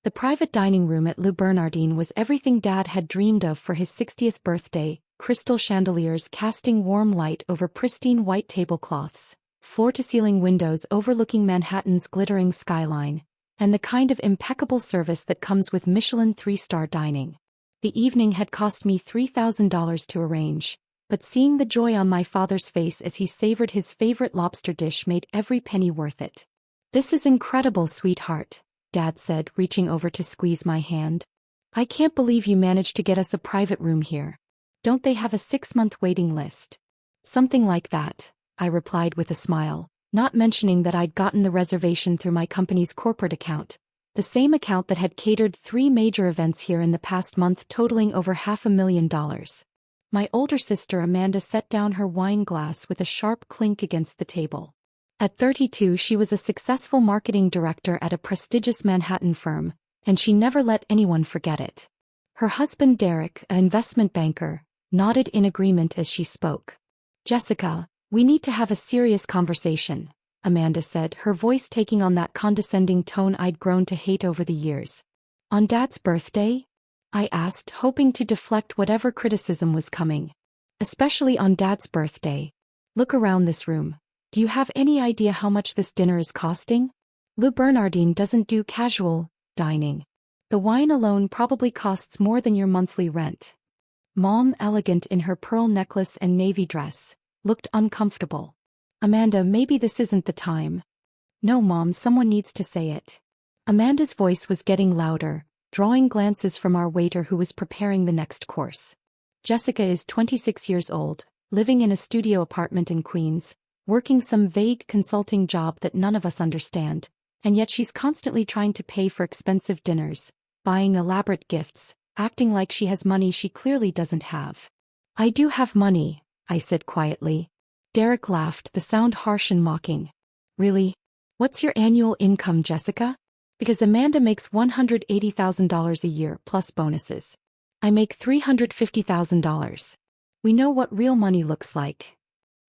The private dining room at Le Bernardin was everything Dad had dreamed of for his 60th birthday: crystal chandeliers casting warm light over pristine white tablecloths, floor-to-ceiling windows overlooking Manhattan's glittering skyline, and the kind of impeccable service that comes with Michelin 3-star dining. The evening had cost me $3,000 to arrange, but seeing the joy on my father's face as he savored his favorite lobster dish made every penny worth it. "This is incredible, sweetheart," Dad said, reaching over to squeeze my hand. "I can't believe you managed to get us a private room here. Don't they have a 6-month waiting list?" "Something like that," I replied with a smile, not mentioning that I'd gotten the reservation through my company's corporate account, the same account that had catered 3 major events here in the past month totaling over $500,000. My older sister Amanda set down her wine glass with a sharp clink against the table. At 32 she was a successful marketing director at a prestigious Manhattan firm, and she never let anyone forget it. Her husband Derek, an investment banker, nodded in agreement as she spoke. "Jessica, we need to have a serious conversation," Amanda said, her voice taking on that condescending tone I'd grown to hate over the years. "On Dad's birthday?" I asked, hoping to deflect whatever criticism was coming. "Especially on Dad's birthday. Look around this room. Do you have any idea how much this dinner is costing? Le Bernardin doesn't do casual dining. The wine alone probably costs more than your monthly rent." Mom, elegant in her pearl necklace and navy dress, looked uncomfortable. "Amanda, maybe this isn't the time." "No, Mom, someone needs to say it." Amanda's voice was getting louder, drawing glances from our waiter who was preparing the next course. "Jessica is 26 years old, living in a studio apartment in Queens, working some vague consulting job that none of us understand, and yet she's constantly trying to pay for expensive dinners, buying elaborate gifts, acting like she has money she clearly doesn't have." "I do have money," I said quietly. Derek laughed, the sound harsh and mocking. "Really? What's your annual income, Jessica?" "Because Amanda makes $180,000 a year plus bonuses. I make $350,000. We know what real money looks like."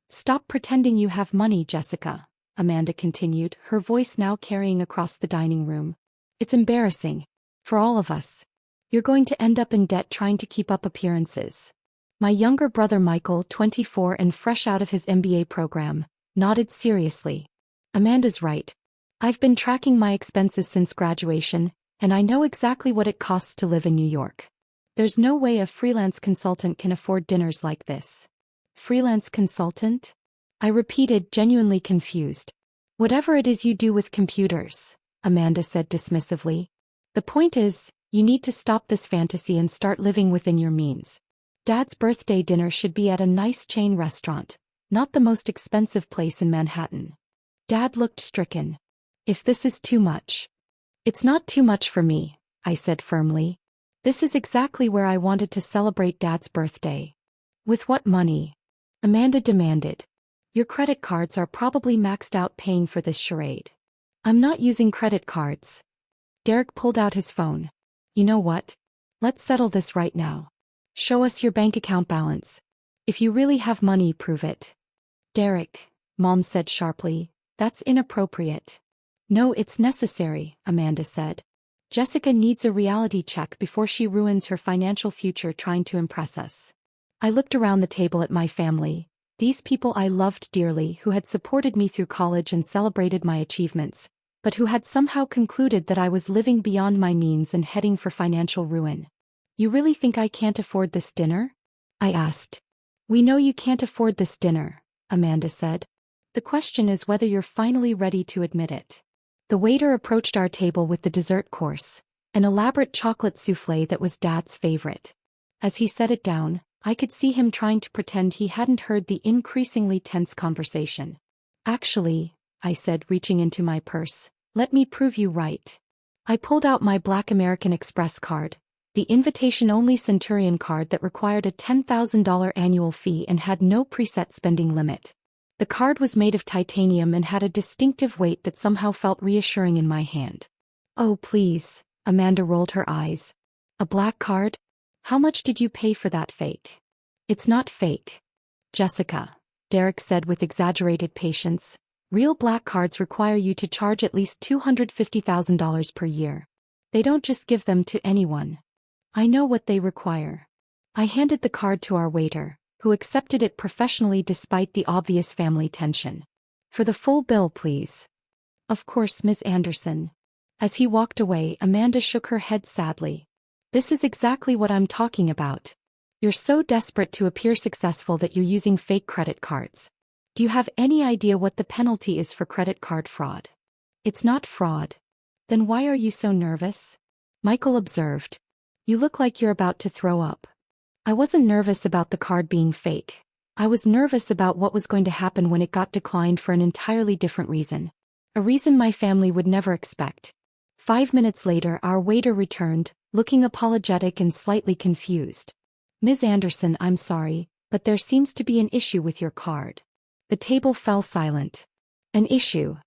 "Stop pretending you have money, Jessica," Amanda continued, her voice now carrying across the dining room. "It's embarrassing. For all of us. You're going to end up in debt trying to keep up appearances." My younger brother Michael, 24 and fresh out of his MBA program, nodded seriously. "Amanda's right. I've been tracking my expenses since graduation, and I know exactly what it costs to live in New York. There's no way a freelance consultant can afford dinners like this." "Freelance consultant?" I repeated, genuinely confused. "Whatever it is you do with computers," Amanda said dismissively. "The point is, you need to stop this fantasy and start living within your means. Dad's birthday dinner should be at a nice chain restaurant, not the most expensive place in Manhattan." Dad looked stricken. "If this is too much." "It's not too much for me," I said firmly. "This is exactly where I wanted to celebrate Dad's birthday." "With what money?" Amanda demanded. "Your credit cards are probably maxed out paying for this charade." "I'm not using credit cards." Derek pulled out his phone. "You know what? Let's settle this right now. Show us your bank account balance. If you really have money, prove it." "Derek," Mom said sharply, "that's inappropriate." "No, it's necessary," Amanda said. "Jessica needs a reality check before she ruins her financial future trying to impress us." I looked around the table at my family, these people I loved dearly who had supported me through college and celebrated my achievements, but who had somehow concluded that I was living beyond my means and heading for financial ruin. "You really think I can't afford this dinner?" I asked. "We know you can't afford this dinner," Amanda said. "The question is whether you're finally ready to admit it." The waiter approached our table with the dessert course, an elaborate chocolate soufflé that was Dad's favorite. As he set it down, I could see him trying to pretend he hadn't heard the increasingly tense conversation. "Actually," I said, reaching into my purse, "let me prove you right." I pulled out my Black American Express card, the invitation-only Centurion card that required a $10,000 annual fee and had no preset spending limit. The card was made of titanium and had a distinctive weight that somehow felt reassuring in my hand. "Oh, please," Amanda rolled her eyes. "A black card? How much did you pay for that fake?" "It's not fake, Jessica," Derek said with exaggerated patience. "Real black cards require you to charge at least $250,000 per year. They don't just give them to anyone. I know what they require. I handed the card to our waiter, who accepted it professionally despite the obvious family tension. For the full bill, please. Of course, Ms. Anderson. As he walked away, Amanda shook her head sadly. This is exactly what I'm talking about. You're so desperate to appear successful that you're using fake credit cards. Do you have any idea what the penalty is for credit card fraud? It's not fraud. Then why are you so nervous? Michael observed. You look like you're about to throw up. I wasn't nervous about the card being fake. I was nervous about what was going to happen when it got declined for an entirely different reason. A reason my family would never expect. 5 minutes later, our waiter returned, looking apologetic and slightly confused. Ms. Anderson, I'm sorry, but there seems to be an issue with your card. The table fell silent. An issue?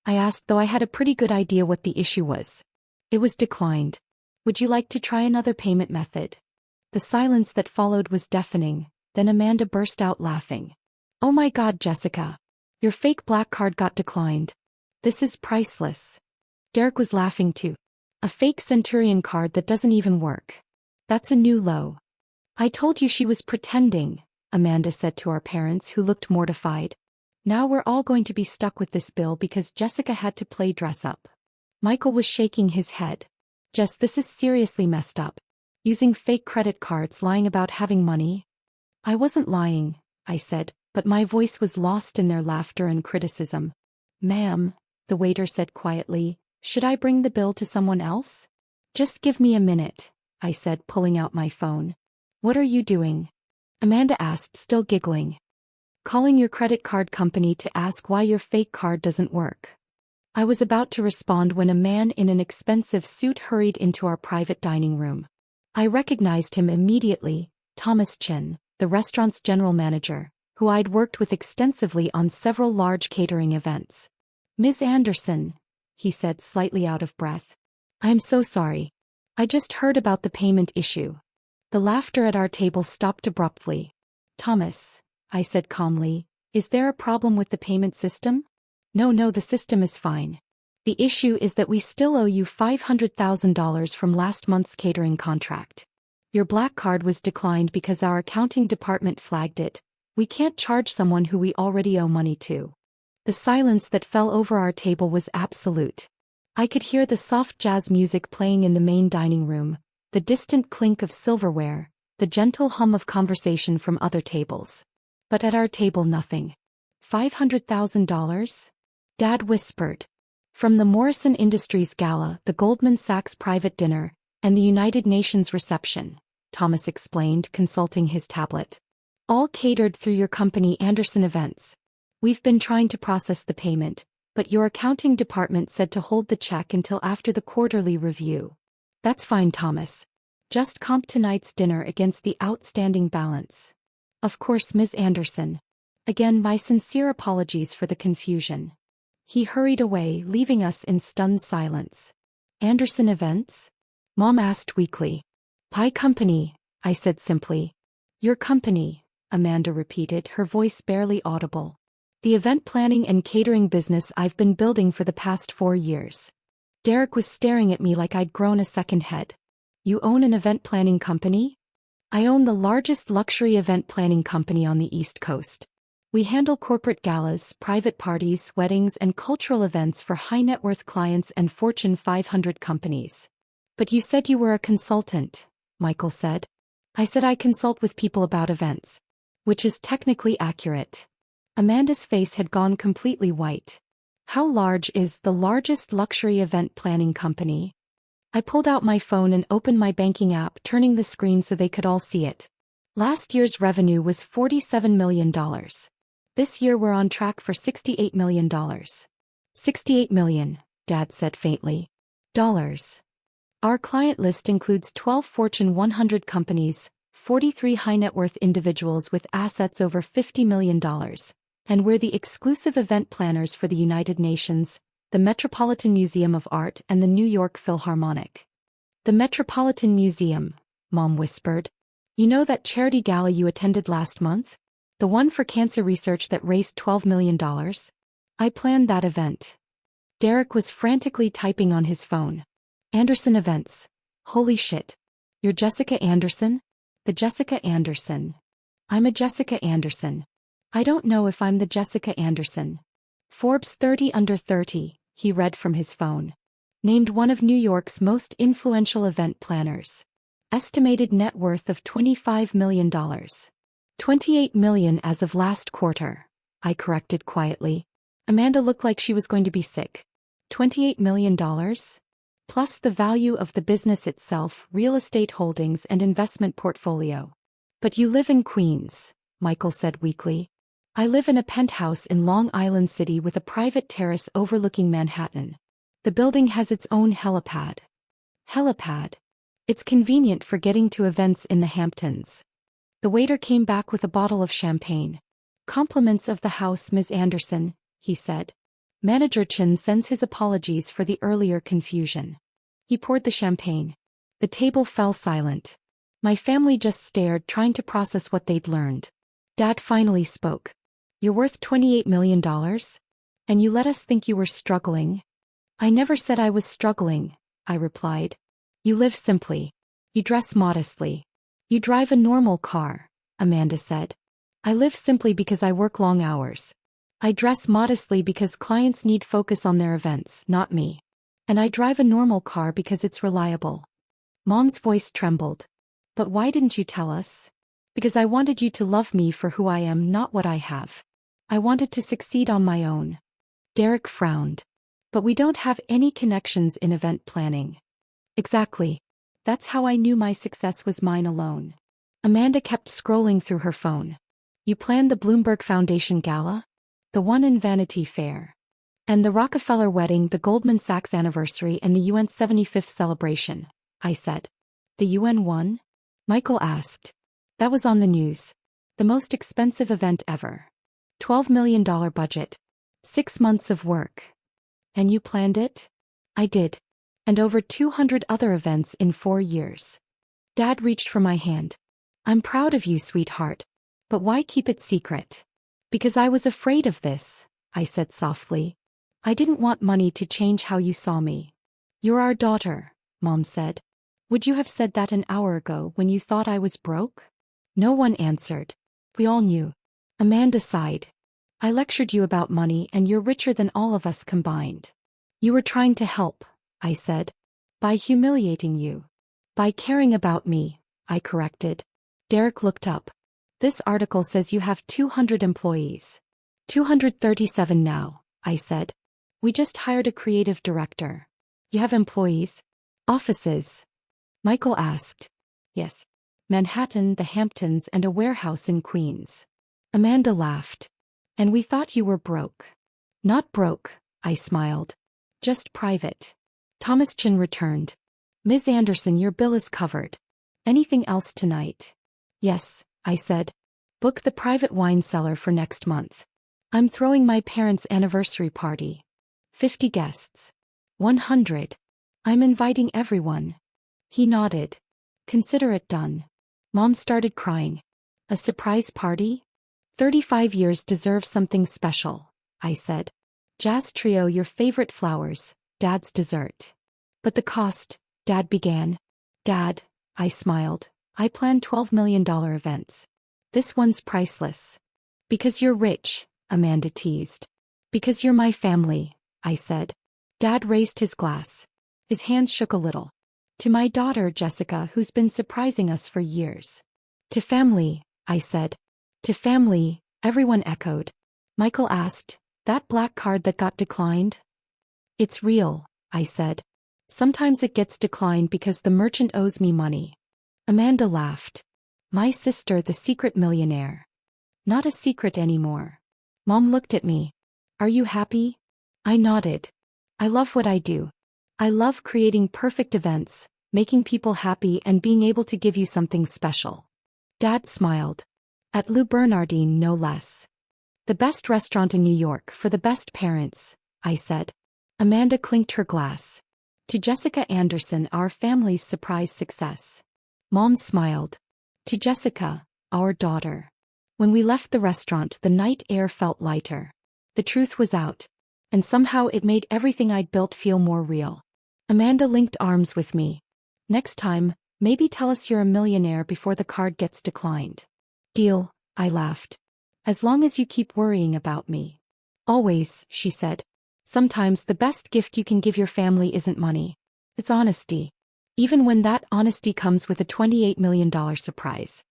I asked, though I had a pretty good idea what the issue was. It was declined. Would you like to try another payment method? The silence that followed was deafening, then Amanda burst out laughing. Oh my God, Jessica. Your fake black card got declined. This is priceless. Derek was laughing too. A fake Centurion card that doesn't even work. That's a new low. I told you she was pretending, Amanda said to our parents, who looked mortified. Now we're all going to be stuck with this bill because Jessica had to play dress up. Michael was shaking his head. Jess, this is seriously messed up. Using fake credit cards, lying about having money. I wasn't lying, I said, but my voice was lost in their laughter and criticism. Ma'am, the waiter said quietly, should I bring the bill to someone else? Just give me a minute, I said, pulling out my phone. What are you doing? Amanda asked, still giggling. Calling your credit card company to ask why your fake card doesn't work. I was about to respond when a man in an expensive suit hurried into our private dining room. I recognized him immediately, Thomas Chin, the restaurant's general manager, who I'd worked with extensively on several large catering events. Ms. Anderson, he said, slightly out of breath. I'm so sorry. I just heard about the payment issue. The laughter at our table stopped abruptly. Thomas, I said calmly, is there a problem with the payment system? No, the system is fine. The issue is that we still owe you $500,000 from last month's catering contract. Your black card was declined because our accounting department flagged it. We can't charge someone who we already owe money to. The silence that fell over our table was absolute. I could hear the soft jazz music playing in the main dining room, the distant clink of silverware, the gentle hum of conversation from other tables. But at our table nothing. $500,000? Dad whispered. From the Morrison Industries Gala, the Goldman Sachs private dinner, and the United Nations reception, Thomas explained, consulting his tablet. All catered through your company, Anderson Events. We've been trying to process the payment, but your accounting department said to hold the check until after the quarterly review. That's fine, Thomas. Just comp tonight's dinner against the outstanding balance. Of course, Ms. Anderson. Again, my sincere apologies for the confusion. He hurried away, leaving us in stunned silence. Anderson Events? Mom asked weakly. Pie company, I said simply. Your company, Amanda repeated, her voice barely audible. The event planning and catering business I've been building for the past 4 years. Derek was staring at me like I'd grown a second head. You own an event planning company? I own the largest luxury event planning company on the East Coast. We handle corporate galas, private parties, weddings, and cultural events for high-net-worth clients and Fortune 500 companies. But you said you were a consultant, Michael said. I said I consult with people about events. Which is technically accurate. Amanda's face had gone completely white. How large is the largest luxury event planning company? I pulled out my phone and opened my banking app, turning the screen so they could all see it. Last year's revenue was $47 million. This year we're on track for $68 million. $68 million, Dad said faintly. Dollars. Our client list includes 12 Fortune 100 companies, 43 high-net-worth individuals with assets over $50 million, and we're the exclusive event planners for the United Nations, the Metropolitan Museum of Art, and the New York Philharmonic. The Metropolitan Museum, Mom whispered. You know that charity gala you attended last month? The one for cancer research that raised $12 million? I planned that event. Derek was frantically typing on his phone. Anderson Events. Holy shit. You're Jessica Anderson? The Jessica Anderson. I'm a Jessica Anderson. I don't know if I'm the Jessica Anderson. Forbes 30 under 30, he read from his phone. Named one of New York's most influential event planners. Estimated net worth of $25 million. $28 million as of last quarter, I corrected quietly. Amanda looked like she was going to be sick. $28 million? Plus the value of the business itself, real estate holdings and investment portfolio. But you live in Queens, Michael said weakly. I live in a penthouse in Long Island City with a private terrace overlooking Manhattan. The building has its own helipad. Helipad. It's convenient for getting to events in the Hamptons. The waiter came back with a bottle of champagne. Compliments of the house, Ms. Anderson, he said. Manager Chen sends his apologies for the earlier confusion. He poured the champagne. The table fell silent. My family just stared, trying to process what they'd learned. Dad finally spoke. You're worth $28 million? And you let us think you were struggling? I never said I was struggling, I replied. You live simply. You dress modestly. You drive a normal car, Amanda said. I live simply because I work long hours. I dress modestly because clients need focus on their events, not me. And I drive a normal car because it's reliable. Mom's voice trembled. But why didn't you tell us? Because I wanted you to love me for who I am, not what I have. I wanted to succeed on my own. Derek frowned. But we don't have any connections in event planning. Exactly. That's how I knew my success was mine alone. Amanda kept scrolling through her phone. You planned the Bloomberg Foundation Gala? The one in Vanity Fair. And the Rockefeller wedding, the Goldman Sachs anniversary and the UN's 75th celebration, I said. The UN one? Michael asked. That was on the news. The most expensive event ever. $12 million budget. 6 months of work. And you planned it? I did. And over 200 other events in 4 years. Dad reached for my hand. I'm proud of you, sweetheart. But why keep it secret? Because I was afraid of this, I said softly. I didn't want money to change how you saw me. You're our daughter, Mom said. Would you have said that an hour ago when you thought I was broke? No one answered. We all knew. Amanda sighed. I lectured you about money and you're richer than all of us combined. You were trying to help, I said. By humiliating you. By caring about me, I corrected. Derek looked up. This article says you have 200 employees. 237 now, I said. We just hired a creative director. You have employees? Offices? Michael asked. Yes. Manhattan, the Hamptons, and a warehouse in Queens. Amanda laughed. And we thought you were broke. Not broke, I smiled. Just private. Thomas Chin returned. Ms. Anderson, your bill is covered. Anything else tonight? Yes, I said. Book the private wine cellar for next month. I'm throwing my parents' anniversary party. 50 guests. 100. I'm inviting everyone. He nodded. Consider it done. Mom started crying. A surprise party? 35 years deserve something special, I said. Jazz trio, your favorite flowers, Dad's dessert. But the cost, Dad began. Dad, I smiled. I plan $12 million events. This one's priceless. Because you're rich, Amanda teased. Because you're my family, I said. Dad raised his glass. His hands shook a little. To my daughter, Jessica, who's been surprising us for years. To family, I said. To family, everyone echoed. Michael asked, that black card that got declined? It's real, I said. Sometimes it gets declined because the merchant owes me money. Amanda laughed. My sister, the secret millionaire. Not a secret anymore. Mom looked at me. Are you happy? I nodded. I love what I do. I love creating perfect events, making people happy and being able to give you something special. Dad smiled. At Le Bernardin, no less. The best restaurant in New York for the best parents, I said. Amanda clinked her glass. To Jessica Anderson, our family's surprise success. Mom smiled. To Jessica, our daughter. When we left the restaurant, the night air felt lighter. The truth was out. And somehow it made everything I'd built feel more real. Amanda linked arms with me. Next time, maybe tell us you're a millionaire before the card gets declined. Deal, I laughed. As long as you keep worrying about me. Always, she said. Sometimes the best gift you can give your family isn't money. It's honesty. Even when that honesty comes with a $28 million surprise.